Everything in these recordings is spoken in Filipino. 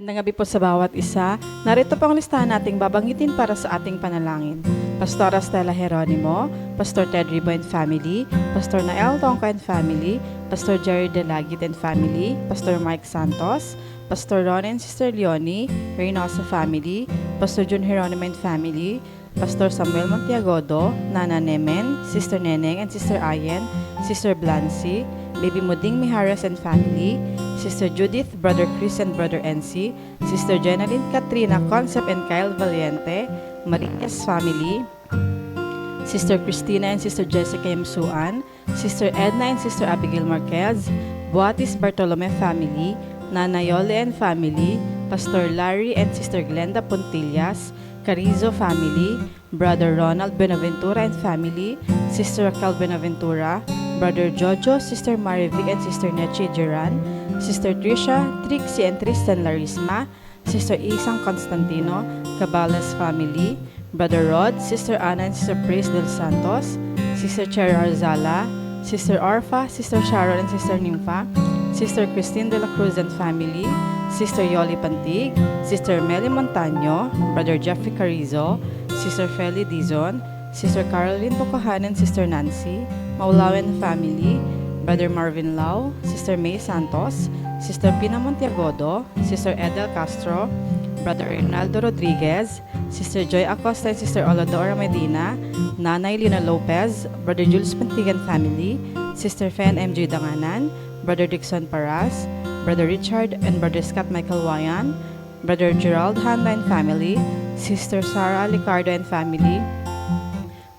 Magandang gabi po sa bawat isa. Narito po ang listahan nating babanggitin para sa ating panalangin. Pastora Stella Jeronimo, Pastor Ted Ribo and family, Pastor Nael Tongka and family, Pastor Jerry Delagit and family, Pastor Mike Santos, Pastor Ron and Sister Leonie, Reynosa family, Pastor Jun Jeronimo and family, Pastor Samuel Montiagodo, Nana Nemen, Sister Neneng and Sister Ayen, Sister Blancy, Baby Muding Miharas and family, Sister Judith, Brother Chris and Brother NC, Sister Jenaline Katrina Concept and Kyle Valiente, Marias family, Sister Christina and Sister Jessica Yamsuan, Sister Edna and Sister Abigail Marquez, Buatis Bartolome family, Nana Yole and family, Pastor Larry and Sister Glenda Puntillas, Carizo family, Brother Ronald Benaventura and family, Sister Raquel Benaventura, Brother Jojo, Sister Marivic and Sister Nechi Geran, Sister Trisha, Trixie and Tristan Larisma, Sister Isang Constantino, Cabales family, Brother Rod, Sister Ana and Sister Praise del Santos, Sister Cherry Arzala, Sister Orfa, Sister Sharon and Sister Nympha, Sister Christine de la Cruz and family, Sister Yoli Pantig, Sister Meli Montaño, Brother Jeffrey Carizo, Sister Feli Dizon, Sister Caroline Bocahan and Sister Nancy, Maulawen family, Brother Marvin Lau, Sister May Santos, Sister Pina Montiagodo, Sister Edel Castro, Brother Ronaldo Rodriguez, Sister Joy Acosta and Sister Oladora Medina, Nanay Lina Lopez, Brother Jules Pantigan family, Sister Fen MJ Danganan, Brother Dixon Paras, Brother Richard and Brother Scott Michael Wayan, Brother Gerald Handa and family, Sister Sarah Licardo and family,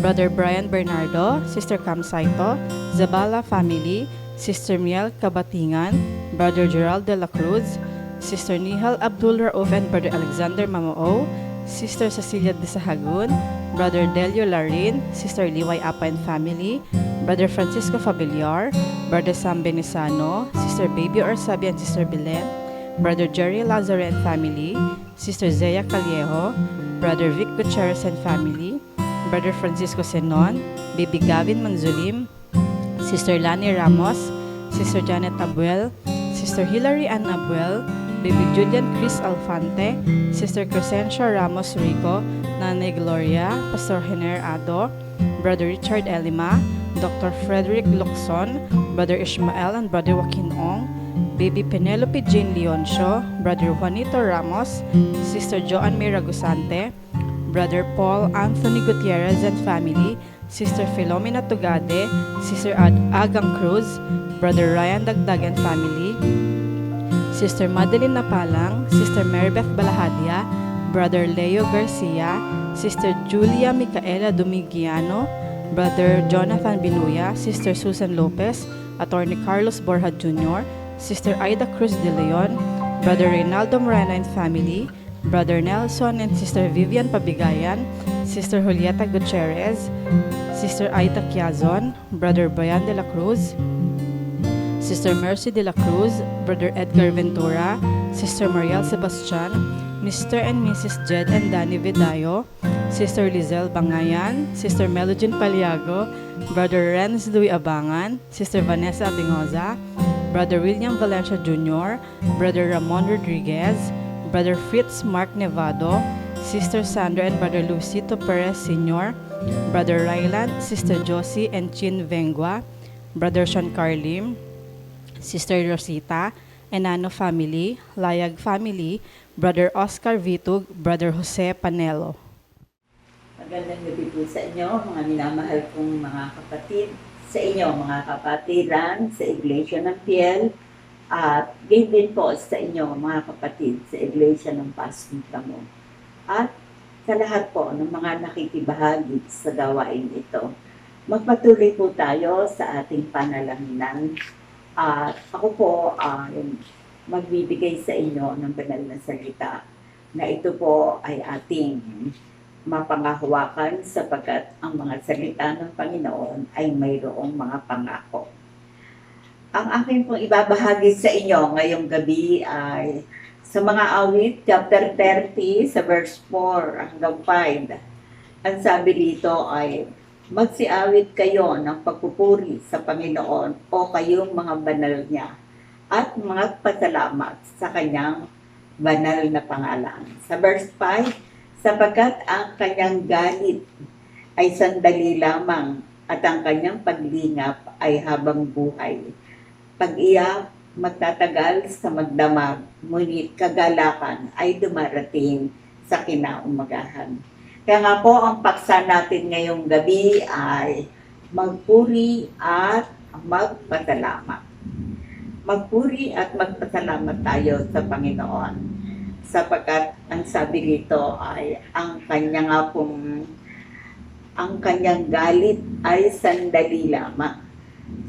Brother Brian Bernardo, Sister Cam Saito, Zabala family, Sister Miel Kabatingan, Brother Gerald de la Cruz, Sister Nihal Abdul Rauf and Brother Alexander Mamao, Sister Cecilia de Sahagun, Brother Delio Larin, Sister Liway Apa and family, Brother Francisco Fabiliar, Brother Sam Benisano, Sister Baby Orsabi and Sister Belen, Brother Jerry Lazare and family, Sister Zea Callejo, Brother Vic Gutierrez and family, Brother Francisco Senon, Baby Gavin Manzulim, Sister Lani Ramos, Sister Janet Abuel, Sister Hilary Ann Abuel, Baby Julian Chris Alfante, Sister Crescencia Ramos Rico, Nanay Gloria, Pastor Hener Ado, Brother Richard Elima, Dr. Frederick Locson, Brother Ishmael and Brother Joaquin Ong, Baby Penelope Jane Leoncio, Brother Juanito Ramos, Sister Joan May Ragusante, Brother Paul Anthony Gutierrez and family, Sister Filomena Tugade, Sister Agang Cruz, Brother Ryan Dagdag and family, Sister Madeline Napalang, Sister Marybeth Balahadia, Brother Leo Garcia, Sister Julia Micaela Dumigiano, Brother Jonathan Binuya, Sister Susan Lopez, Attorney Carlos Borja Jr., Sister Aida Cruz de Leon, Brother Reynaldo Moreno and family, Brother Nelson and Sister Vivian Pabigayan, Sister Julieta Gutierrez, Sister Aita Quiazon, Brother Brian de la Cruz, Sister Mercy de la Cruz, Brother Edgar Ventura, Sister Mariel Sebastian, Mr. and Mrs. Jed and Danny Vidayo, Sister Lizelle Bangayan, Sister Melogene Paliago, Brother Renz Louis Abangan, Sister Vanessa Abingoza, Brother William Valencia Jr., Brother Ramon Rodriguez, Brother Fritz Mark Nevado, Sister Sandra and Brother Lucito Perez Sr., Brother Ryland, Sister Josie and Chin Vengua, Brother Sean Carlim, Sister Rosita, Enano family, Layag family, Brother Oscar Vitug, Brother Jose Panelo. Magandang gabi po sa inyo, mga minamahal kong mga kapatid, sa inyo mga kapatiran, sa Iglesia ng Piel, at gayon din po sa inyo mga kapatid sa Iglesia ng Paskong Tamo. At sa lahat po ng mga nakikibahagi sa gawain ito. Magpatuloy po tayo sa ating panalangin. At ako po magbibigay sa inyo ng banal na salita na ito po ay ating mapangahawakan sapagkat ang mga salita ng Panginoon ay mayroong mga pangako. Ang aking pong ibabahagi sa inyo ngayong gabi ay sa mga awit, chapter 30, sa verse 4 hanggang 5. Ang sabi dito ay, magsiawit kayo ng pagpupuri sa Panginoon o kayong mga banal niya at mga pasalamat sa kanyang banal na pangalan. Sa verse 5, sapagkat ang kanyang galit ay sandali lamang at ang kanyang paglingap ay habang buhay. Pag-iyak, magtatagal sa magdamag, ngunit kagalakan ay dumarating sa kinaumagahan. Kaya nga po, ang paksa natin ngayong gabi ay magpuri at magpasalamat. Magpuri at magpasalamat tayo sa Panginoon sapagkat ang sabi dito ay ang kanyang galit ay sandali lamang.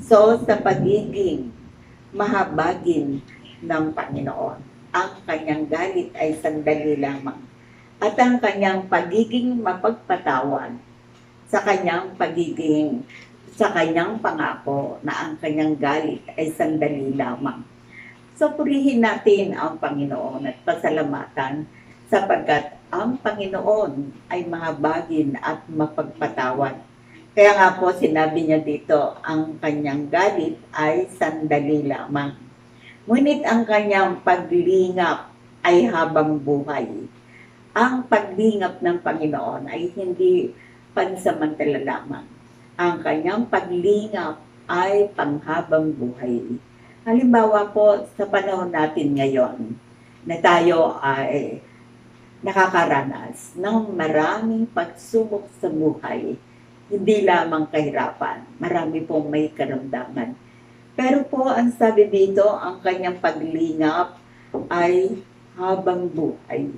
So, sa pagiging mahabagin ng Panginoon, ang kanyang galit ay sandali lamang. At ang kanyang pagiging mapagpatawad sa kanyang pangako na ang kanyang galit ay sandali lamang. So, purihin natin ang Panginoon at pasalamatan sapagkat ang Panginoon ay mahabagin at mapagpatawad. Kaya nga po sinabi niya dito, ang kanyang galit ay sandali lamang. Ngunit ang kanyang paglingap ay habang buhay. Ang paglingap ng Panginoon ay hindi pansamantala lamang. Ang kanyang paglingap ay panghabang buhay. Halimbawa po sa panahon natin ngayon na tayo ay nakakaranas ng maraming pagsubok sa buhay, hindi lamang kahirapan, marami pong may karamdaman. Pero po ang sabi dito, ang kanyang paglingap ay habang buhay.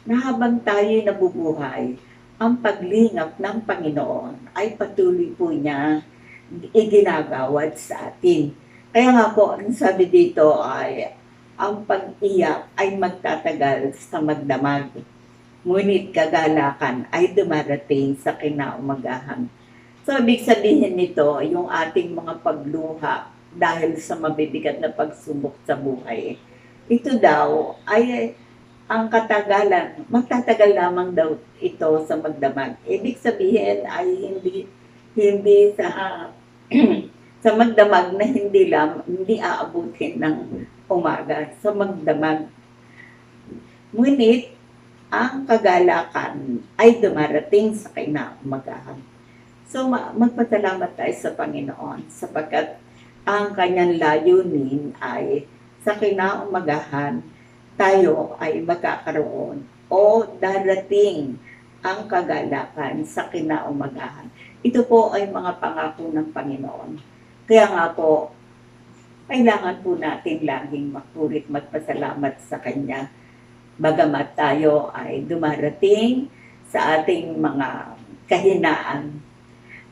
Na habang tayo nabubuhay, ang paglingap ng Panginoon ay patuloy po niya iginagawad sa atin. Kaya nga po, ang sabi dito ay ang pag-iyak ay magtatagal sa magdamag. Ngunit kagalakan ay dumarating sa kinaumagahan. So, ibig sabihin nito, yung ating mga pagluha dahil sa mabibigat na pagsubok sa buhay, ito daw ay ang katagalan, magtatagal lamang daw ito sa magdamag. Ibig sabihin ay hindi sa sa magdamag na hindi aabutin ng umaga sa magdamag. Ngunit ang kagalakan ay dumarating sa kinaumagahan. So, magpasalamat tayo sa Panginoon sapagkat ang kanyang layunin ay sa kinaumagahan tayo ay magkakaroon o darating ang kagalakan sa kinaumagahan. Ito po ay mga pangako ng Panginoon. Kaya nga po, kailangan po natin laging magpurit magpasalamat sa Kanya. Bagamat tayo ay dumarating sa ating mga kahinaan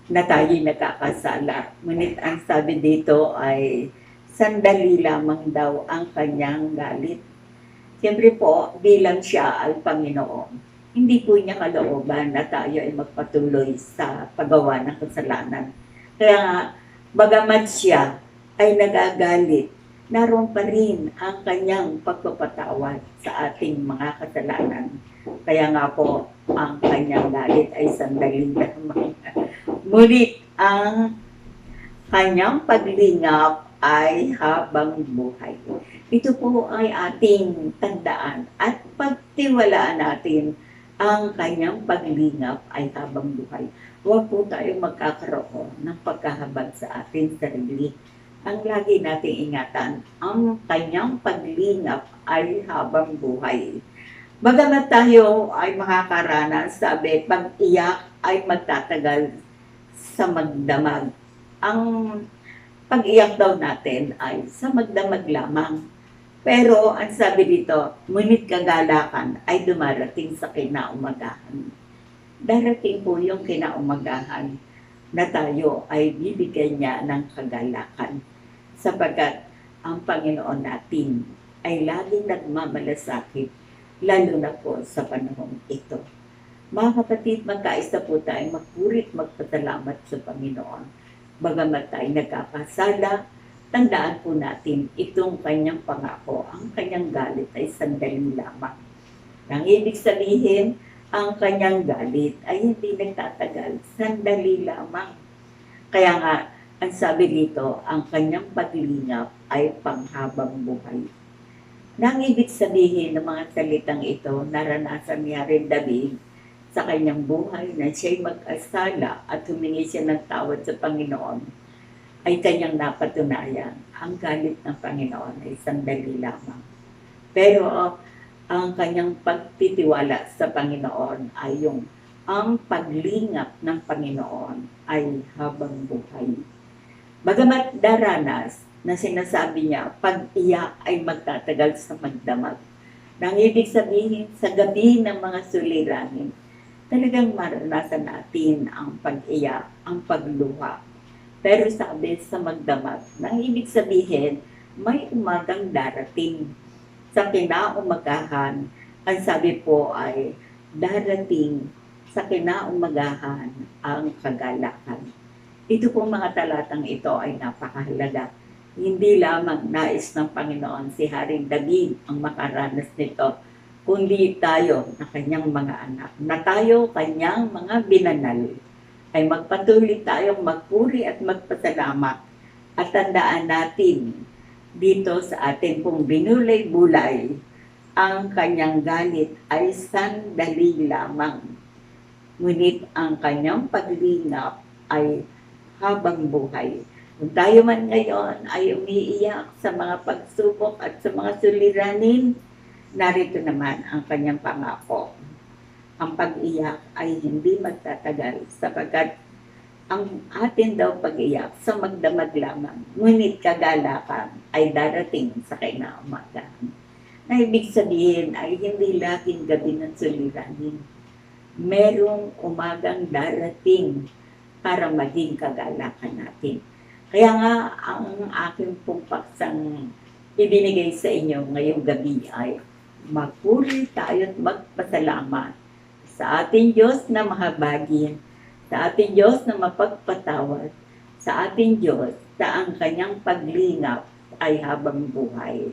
na tayo'y nakakasala. Ngunit ang sabi dito ay sandali lamang daw ang kanyang galit. Siyempre po, bilang siya ay Panginoon, hindi po niya kalooban na tayo ay magpatuloy sa paggawa ng kasalanan. Kaya nga, bagamat siya ay nagagalit, naroon pa rin ang kanyang pagpapatawad sa ating mga kasalanan. Kaya nga po, ang kanyang galit ay sandali lamang. Ngunit ang kanyang paglingap ay habang buhay. Ito po ay ating tandaan at pagtiwalaan natin ang kanyang paglingap ay habang buhay. Huwag po tayong magkakaroon ng pagkahabag sa ating sarili. Ang lagi nating ingatan, ang kanyang paglingap ay habang buhay. Bagamat tayo ay makakaranas, sabi, pag-iyak ay magtatagal sa magdamag. Ang pag-iyak daw natin ay sa magdamag lamang. Pero ang sabi dito, ngunit kagalakan ay dumarating sa kinaumagahan. Darating po yung kinaumagahan na tayo ay bibigyan niya ng kagalakan. Sapagkat ang Panginoon natin ay laging nagmamalasakit, lalo na po sa panahon ito. Mga kapatid, magkaisa po tayo magpurit magpasalamat sa Panginoon. Bagamat tayo nagkakasala, tandaan po natin itong kanyang pangako, ang kanyang galit ay sandali lamang. Nang ibig sabihin, ang kanyang galit ay hindi nagtatagal, sandali lamang. Kaya nga, ang sabi dito, ang kanyang paglingap ay panghabang buhay. Nang ibig sabihin ng mga salitang ito, naranasan niya rin David sa kanyang buhay na siya'y mag-asala at humingi siya ng tawad sa Panginoon, ay kanyang napatunayan. Ang galit ng Panginoon ay sandali lamang. Pero ang kanyang pagtitiwala sa Panginoon ay ang paglingap ng Panginoon ay habang buhay. Bagamat daranas na sinasabi niya, pag-iyak ay magtatagal sa magdamag. Nang ibig sabihin, sa gabi ng mga suliranin, talagang maranasan natin ang pag-iyak, ang pagluha. Pero sabi sa magdamag, nang ibig sabihin, may umagang darating. Sa kinaumagahan, ang sabi po ay darating sa kinaumagahan ang kagalakan. Ito pong mga talatang ito ay napakahalaga. Hindi lamang nais ng Panginoon si Haring David ang makaranas nito, kundi tayo na kanyang mga anak, na tayo kanyang mga binanal, ay magpatuloy tayong magpuri at magpasalamat at tandaan natin dito sa ating pong binulay-bulay, ang kanyang galit ay sandali lamang. Ngunit ang kanyang paglingap ay habang buhay. Kung tayo man ngayon ay umiiyak sa mga pagsubok at sa mga suliranin, narito naman ang kanyang pangako. Ang pag-iyak ay hindi magtatagal sapagkat ang atin daw pag-iyak sa magdamag lamang, ngunit kagalakan ay darating sa kinaumagahan. Na ibig sabihin ay hindi laging gabi ng suliranin. Merong umagang darating para maging kagalakan natin. Kaya nga, ang aking pong paksang ibinigay sa inyo ngayong gabi ay magpuri tayo at magpasalamat sa ating Diyos na mahabagin, sa ating Diyos na mapagpatawad, sa ating Diyos na ang kanyang paglingap ay habang buhay.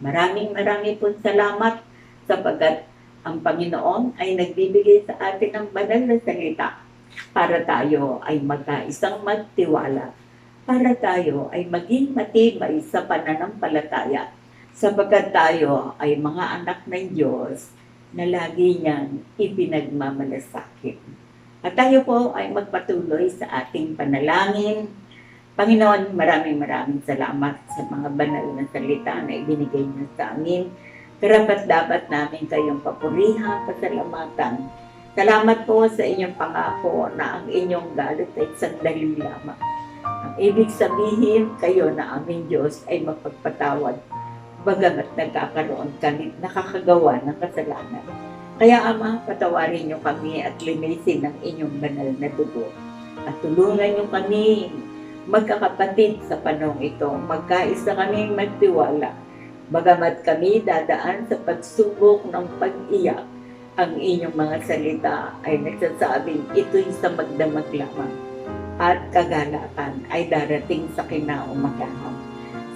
Maraming pong salamat sapagkat ang Panginoon ay nagbibigay sa atin ng banal na salita para tayo ay magkaisang magtiwala, para tayo ay maging matibay sa pananampalataya, sapagkat tayo ay mga anak ng Diyos na lagi niyang ipinagmamalasakit. At tayo po ay magpatuloy sa ating panalangin. Panginoon, maraming salamat sa mga banal na salita na ibinigay niyo sa amin. Karapat-dapat namin kayong papurihan, pasalamatan. Salamat po sa inyong pangako na ang inyong galit ay sandali lamang. Ang ibig sabihin, kayo na aming Diyos ay mapagpatawad, bagamat nagkakaroon kami, nakakagawa ng kasalanan. Kaya Ama, patawarin niyo kami at linisin ang inyong banal na dugo. At tulungan niyo kami, magkakapatid sa panahon ito, magkaisa kami magtiwala. Bagamat kami dadaan sa pagsubok ng pag-iyak, ang inyong mga salita ay nagsasabing ito'y sa magdamag lamang at kagalakan ay darating sa kinaumagahan.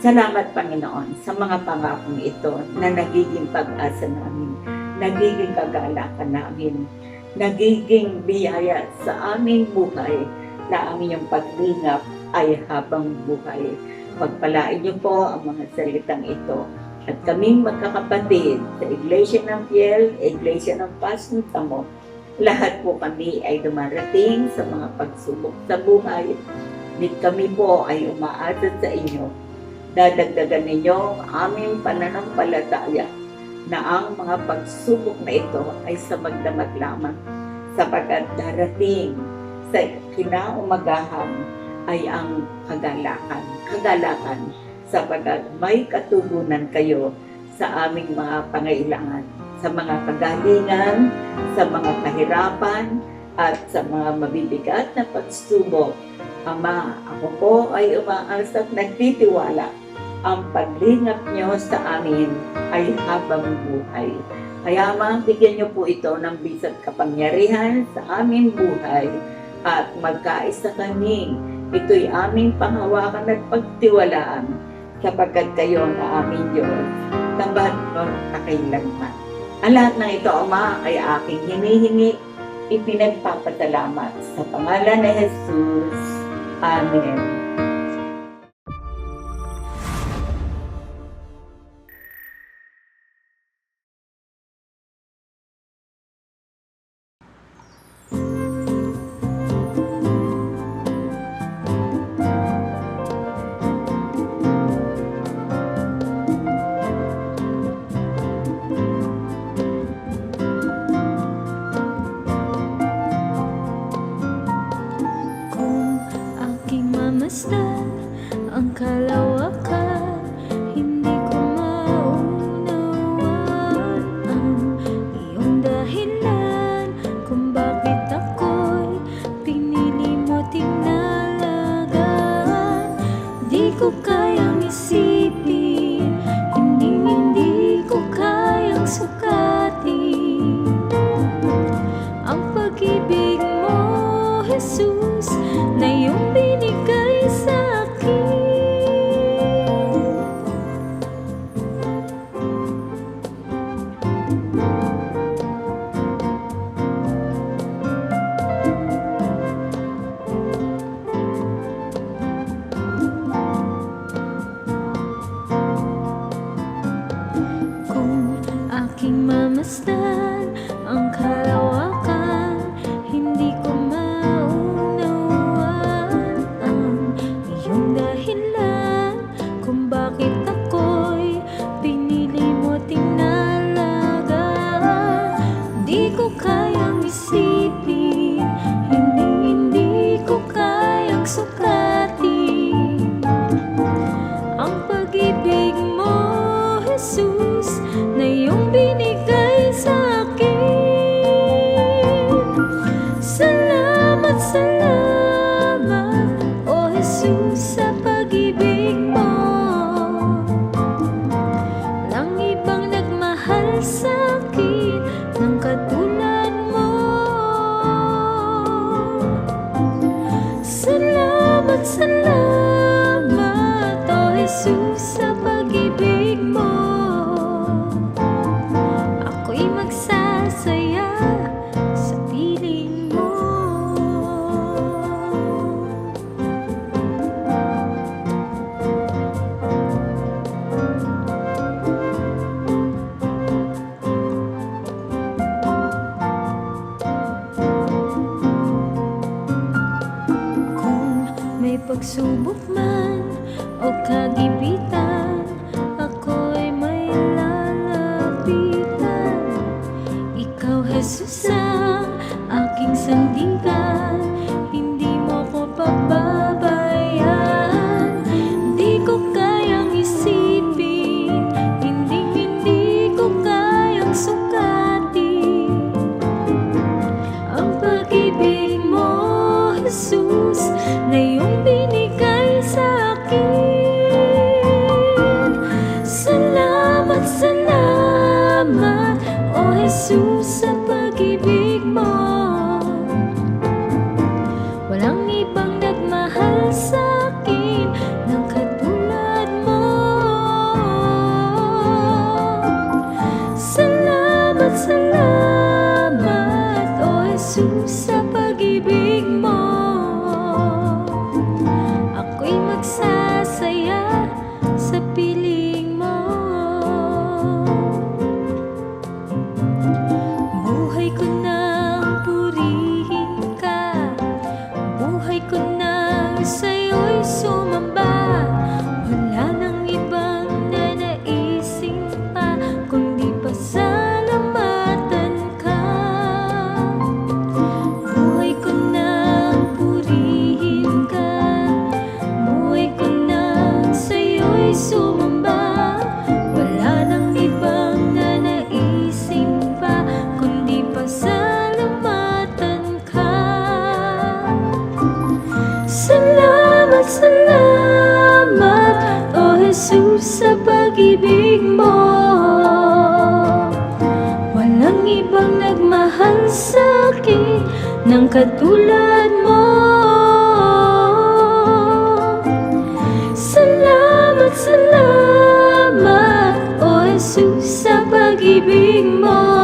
Salamat Panginoon sa mga pangakong ito na nagiging pag-asa namin, nagiging kagalakan namin, nagiging biyaya sa aming buhay na ang inyong paglingap ay habang buhay. Pagpalain niyo po ang mga salitang ito at kaming magkakapatid sa Iglesia ng Fiel, Iglesia ng Passion Tamo. Lahat po kami ay dumarating sa mga pagsubok sa buhay. Nit kami po ay umaasa sa inyo. Dadagdagan ninyo ang aming pananampalataya na ang mga pagsubok na ito ay sa magdamag lamang, sapagkat darating sa kinaumagahan ay ang kagalakan, sapagkat may katugunan kayo sa aming mga pangailangan, sa mga kagalingan, sa mga kahirapan, at sa mga mabibigat na pagsubok. Ama, ako po ay umaasa at nagtitiwala. Ang paglingap niyo sa amin ay habang buhay. Kaya Ama, bigyan niyo po ito ng bisag kapangyarihan sa aming buhay at magkaisa kami. Ito'y aming panghawakan at pagtiwalaan sapagkat kayo na aming Diyos, tambahan mo na kailanman. Ang lahat ng ito, Ama, ay aking hinihingi, ipinagpapasalamat sa pangalan ni Jesus. Amen. kalawakan. Hindi ko maunawaan ang iyong dahilan kung bakit ako'y pinili mo tinalagaan. Di ko kayang isipin, hindi ko kayang sukatin ang pag-ibig mo, Jesus, na iyong binigay sa akin. Kung aking mamasdan ang kalawakan, hindi ko maunawaan ang iyong dahilan kung bakit ako'y pinili mo tinalagaan. Di ko kayang isipin, hindi ko kayang sukatin ang pag-ibig mo, Jesus, na iyong binigay sa akin. Salamat, salamat, O Jesus, sa pag-ibig mo. Walang ibang nagmahal sa akin ng katulad mo. Salamat, salamat, O Jesus, sa pag-ibig mo. Ako'y magsasaya sa piling mo. Kung may pagsubok man o kagipitan, ako'y may lalapitan. Ikaw, Jesus, ang aking sandigan, hindi mo ko pababayaan. Di ko kayang isipin, hindi ko kayang sukatin ang pag-ibig mo, Jesus, na iyong binigay sa akin. Salamat, salamat, O Jesus, sa pag-ibig mo. Walang ibang nagmahal sa akin ng katulad mo. Salamat, salamat, O Jesus, sa pag-ibig mo. Ako'y magsasaya sa piling mo. Buhay ko nang purihin ka, buhay ko nang sa'yo'y sumamba. Wala nang ibang nanaisin pa, kundi pasalamatan ka. Buhay ko nang purihin ka, buhay ko nang sa'yo'y sumamba. Wala nang ibang nanaisin pa, kundi pasalamatan ka. Salamat, salamat, O Jesus, sa pag-ibig mo. Walang ibang nagmahal sa akin ng katulad mo. Salamat, salamat, O Jesus, sa pag-ibig mo.